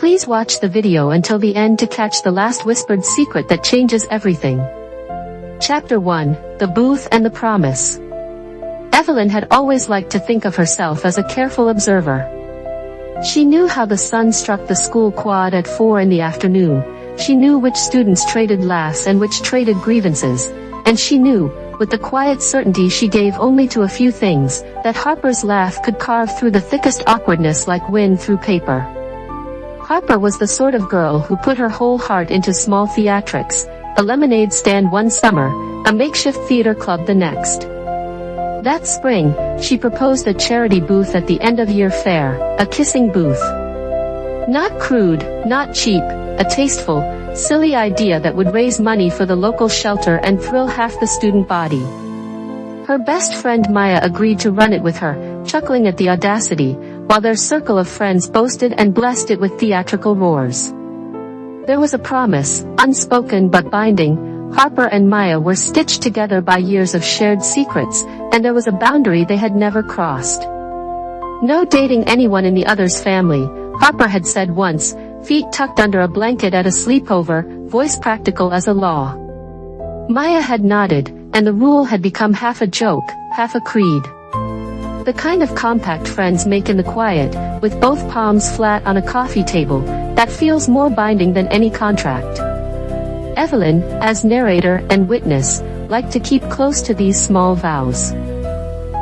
Please watch the video until the end to catch the last whispered secret that changes everything. Chapter 1, The Booth and the Promise. Evelyn had always liked to think of herself as a careful observer. She knew how the sun struck the school quad at 4 in the afternoon. She knew which students traded laughs and which traded grievances. And she knew, with the quiet certainty she gave only to a few things, that Harper's laugh could carve through the thickest awkwardness like wind through paper. Harper was the sort of girl who put her whole heart into small theatrics, a lemonade stand one summer, a makeshift theater club the next. That spring, she proposed a charity booth at the end-of-year fair, a kissing booth. Not crude, not cheap, a tasteful, silly idea that would raise money for the local shelter and thrill half the student body. Her best friend Maya agreed to run it with her, chuckling at the audacity, while their circle of friends boasted and blessed it with theatrical roars. There was a promise, unspoken but binding. Harper and Maya were stitched together by years of shared secrets, and there was a boundary they had never crossed. No dating anyone in the other's family, Harper had said once, feet tucked under a blanket at a sleepover, voice practical as a law. Maya had nodded, and the rule had become half a joke, half a creed. The kind of compact friends make in the quiet, with both palms flat on a coffee table, that feels more binding than any contract. Evelyn, as narrator and witness, liked to keep close to these small vows.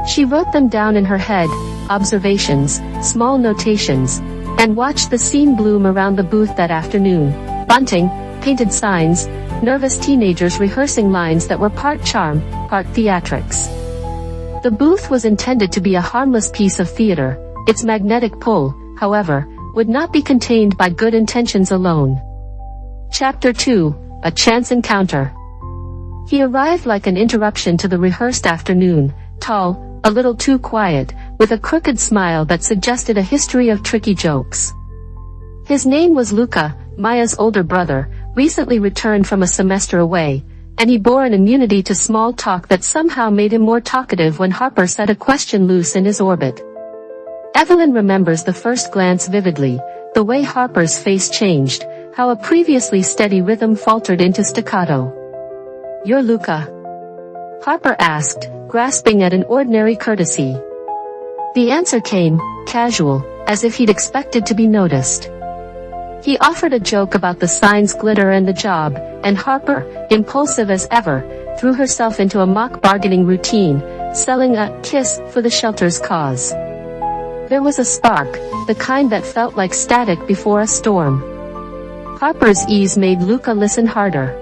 She wrote them down in her head, observations, small notations, and watched the scene bloom around the booth that afternoon. Bunting, painted signs, nervous teenagers rehearsing lines that were part charm, part theatrics. The booth was intended to be a harmless piece of theater. Its magnetic pull, however, would not be contained by good intentions alone. Chapter 2, A Chance Encounter. He arrived like an interruption to the rehearsed afternoon, tall, a little too quiet, with a crooked smile that suggested a history of tricky jokes. His name was Luca, Maya's older brother, recently returned from a semester away, and he bore an immunity to small talk that somehow made him more talkative when Harper set a question loose in his orbit. Evelyn remembers the first glance vividly, the way Harper's face changed, how a previously steady rhythm faltered into staccato. "You're Luca?" Harper asked, grasping at an ordinary courtesy. The answer came, casual, as if he'd expected to be noticed. He offered a joke about the sign's glitter and the job, and Harper, impulsive as ever, threw herself into a mock bargaining routine, selling a kiss for the shelter's cause. There was a spark, the kind that felt like static before a storm. Harper's ease made Luca listen harder.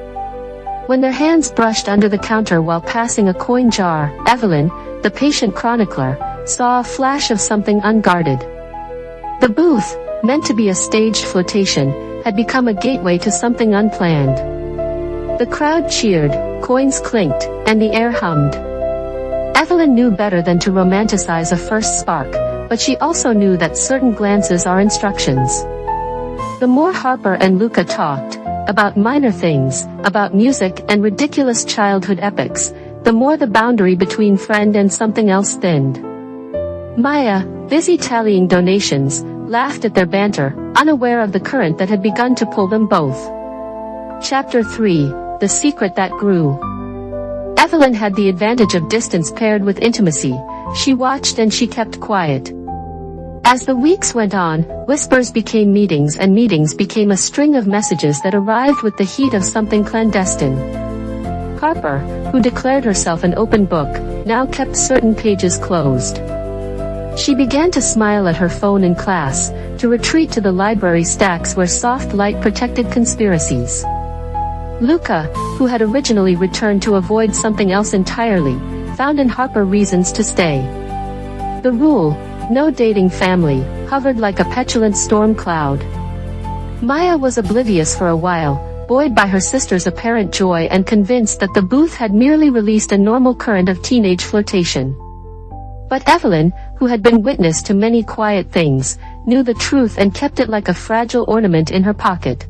When their hands brushed under the counter while passing a coin jar, Evelyn, the patient chronicler, saw a flash of something unguarded. The booth, meant to be a staged flirtation, had become a gateway to something unplanned. The crowd cheered, coins clinked, and the air hummed. Evelyn knew better than to romanticize a first spark, but she also knew that certain glances are instructions. The more Harper and Luca talked, about minor things, about music and ridiculous childhood epics, the more the boundary between friend and something else thinned. Maya, busy tallying donations, laughed at their banter, unaware of the current that had begun to pull them both. Chapter 3, The Secret That Grew. Evelyn had the advantage of distance paired with intimacy. She watched and she kept quiet. As the weeks went on, whispers became meetings and meetings became a string of messages that arrived with the heat of something clandestine. Harper, who declared herself an open book, now kept certain pages closed. She began to smile at her phone in class, to retreat to the library stacks where soft light protected conspiracies. Luca, who had originally returned to avoid something else entirely, found in Harper reasons to stay. The rule, no dating family, hovered like a petulant storm cloud. Maya was oblivious for a while, buoyed by her sister's apparent joy and convinced that the booth had merely released a normal current of teenage flirtation. But Evelyn, who had been witness to many quiet things, knew the truth and kept it like a fragile ornament in her pocket.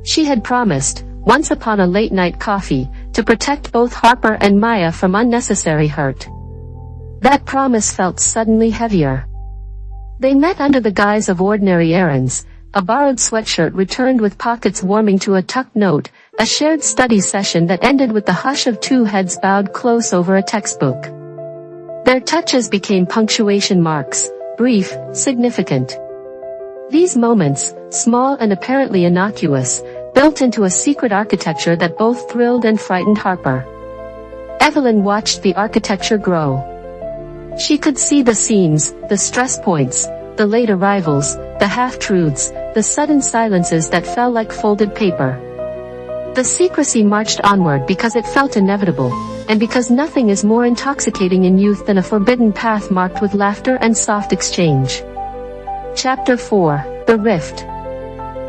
She had promised, once upon a late-night coffee, to protect both Harper and Maya from unnecessary hurt. That promise felt suddenly heavier. They met under the guise of ordinary errands, a borrowed sweatshirt returned with pockets warming to a tucked note, a shared study session that ended with the hush of two heads bowed close over a textbook. Their touches became punctuation marks, brief, significant. These moments, small and apparently innocuous, built into a secret architecture that both thrilled and frightened Harper. Evelyn watched the architecture grow. She could see the seams, the stress points, the late arrivals, the half-truths, the sudden silences that fell like folded paper. The secrecy marched onward because it felt inevitable, and because nothing is more intoxicating in youth than a forbidden path marked with laughter and soft exchange. Chapter 4: The Rift.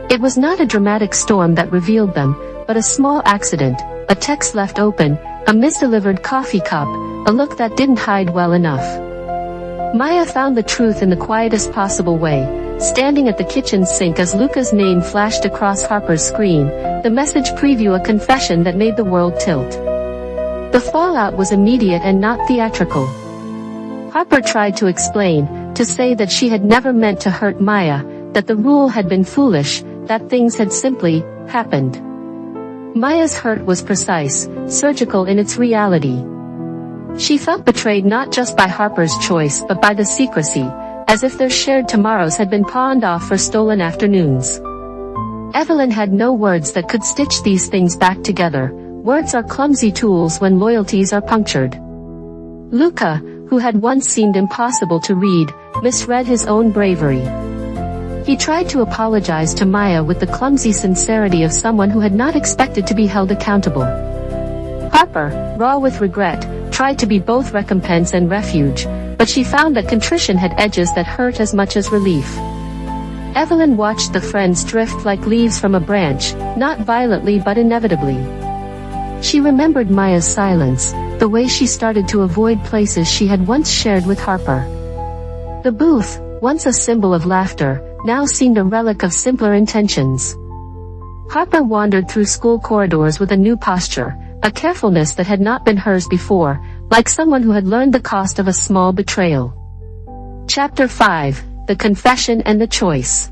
It was not a dramatic storm that revealed them, but a small accident, a text left open, a misdelivered coffee cup, a look that didn't hide well enough. Maya found the truth in the quietest possible way, standing at the kitchen sink as Luca's name flashed across Harper's screen, the message preview a confession that made the world tilt. The fallout was immediate and not theatrical. Harper tried to explain, to say that she had never meant to hurt Maya, that the rule had been foolish, that things had simply happened. Maya's hurt was precise, surgical in its reality. She felt betrayed not just by Harper's choice but by the secrecy, as if their shared tomorrows had been pawned off for stolen afternoons. Evelyn had no words that could stitch these things back together. Words are clumsy tools when loyalties are punctured. Luca, who had once seemed impossible to read, misread his own bravery. He tried to apologize to Maya with the clumsy sincerity of someone who had not expected to be held accountable. Harper, raw with regret, tried to be both recompense and refuge, but she found that contrition had edges that hurt as much as relief. Evelyn watched the friends drift like leaves from a branch, not violently but inevitably. She remembered Maya's silence, the way she started to avoid places she had once shared with Harper. The booth, once a symbol of laughter, now seemed a relic of simpler intentions. Harper wandered through school corridors with a new posture, a carefulness that had not been hers before, like someone who had learned the cost of a small betrayal. Chapter 5: The Confession and the Choice.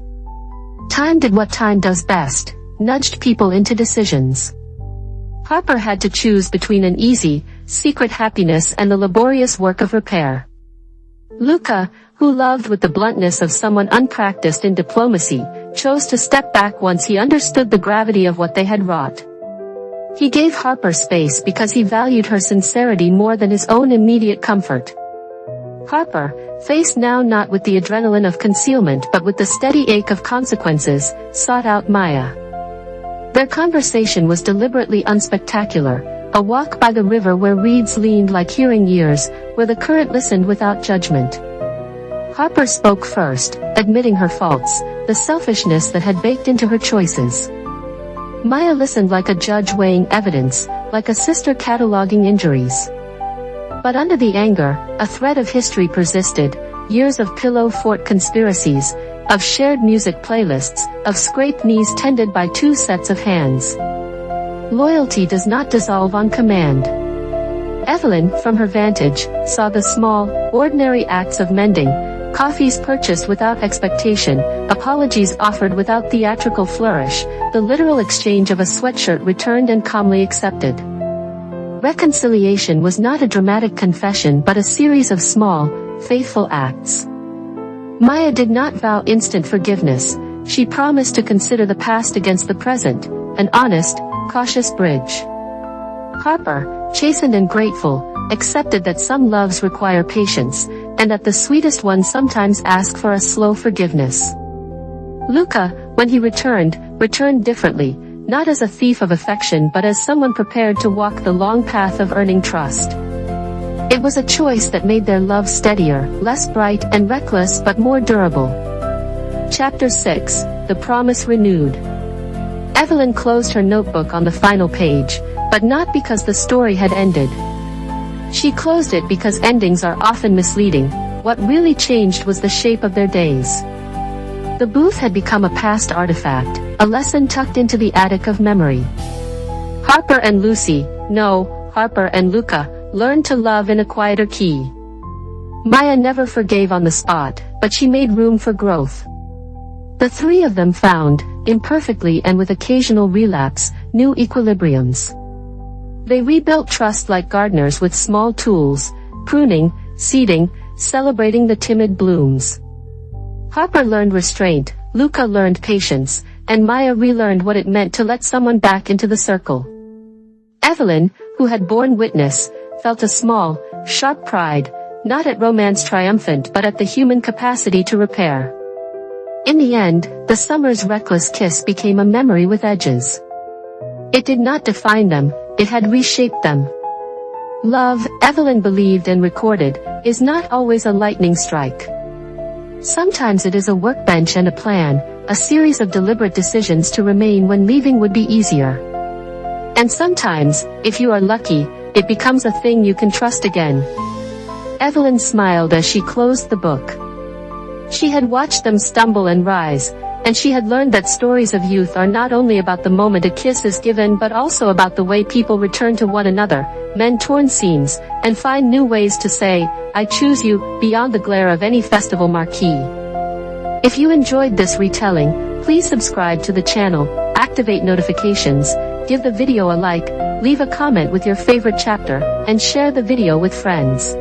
Time did what time does best, nudged people into decisions. Harper had to choose between an easy, secret happiness and the laborious work of repair. Luca, who loved with the bluntness of someone unpracticed in diplomacy, chose to step back once he understood the gravity of what they had wrought. He gave Harper space because he valued her sincerity more than his own immediate comfort. Harper, faced now not with the adrenaline of concealment but with the steady ache of consequences, sought out Maya. Their conversation was deliberately unspectacular, a walk by the river where reeds leaned like hearing ears, where the current listened without judgment. Harper spoke first, admitting her faults, the selfishness that had baked into her choices. Maya listened like a judge weighing evidence, like a sister cataloging injuries. But under the anger, a thread of history persisted, years of pillow fort conspiracies, of shared music playlists, of scraped knees tended by two sets of hands. Loyalty does not dissolve on command. Evelyn, from her vantage, saw the small, ordinary acts of mending, coffees purchased without expectation, apologies offered without theatrical flourish, the literal exchange of a sweatshirt returned and calmly accepted. Reconciliation was not a dramatic confession but a series of small, faithful acts. Maya did not vow instant forgiveness. She promised to consider the past against the present, an honest, cautious bridge. Harper, chastened and grateful, accepted that some loves require patience, and that the sweetest ones sometimes ask for a slow forgiveness. Luca, when he returned differently, not as a thief of affection but as someone prepared to walk the long path of earning trust. It was a choice that made their love steadier, less bright and reckless but more durable. Chapter 6: The Promise Renewed. Evelyn closed her notebook on the final page, but not because the story had ended. She closed it because endings are often misleading. What really changed was the shape of their days. The booth had become a past artifact, a lesson tucked into the attic of memory. Harper and Luca, learned to love in a quieter key. Maya never forgave on the spot, but she made room for growth. The three of them found, imperfectly and with occasional relapse, new equilibriums. They rebuilt trust like gardeners with small tools, pruning, seeding, celebrating the timid blooms. Harper learned restraint, Luca learned patience, and Maya relearned what it meant to let someone back into the circle. Evelyn, who had borne witness, felt a small, sharp pride, not at romance triumphant but at the human capacity to repair. In the end, the summer's reckless kiss became a memory with edges. It did not define them, it had reshaped them. Love, Evelyn believed and recorded, is not always a lightning strike. Sometimes it is a workbench and a plan, a series of deliberate decisions to remain when leaving would be easier. And sometimes, if you are lucky, it becomes a thing you can trust again. Evelyn smiled as she closed the book. She had watched them stumble and rise, and she had learned that stories of youth are not only about the moment a kiss is given but also about the way people return to one another, mend torn seams, and find new ways to say, "I choose you," beyond the glare of any festival marquee. If you enjoyed this retelling, please subscribe to the channel, activate notifications, give the video a like, leave a comment with your favorite chapter, and share the video with friends.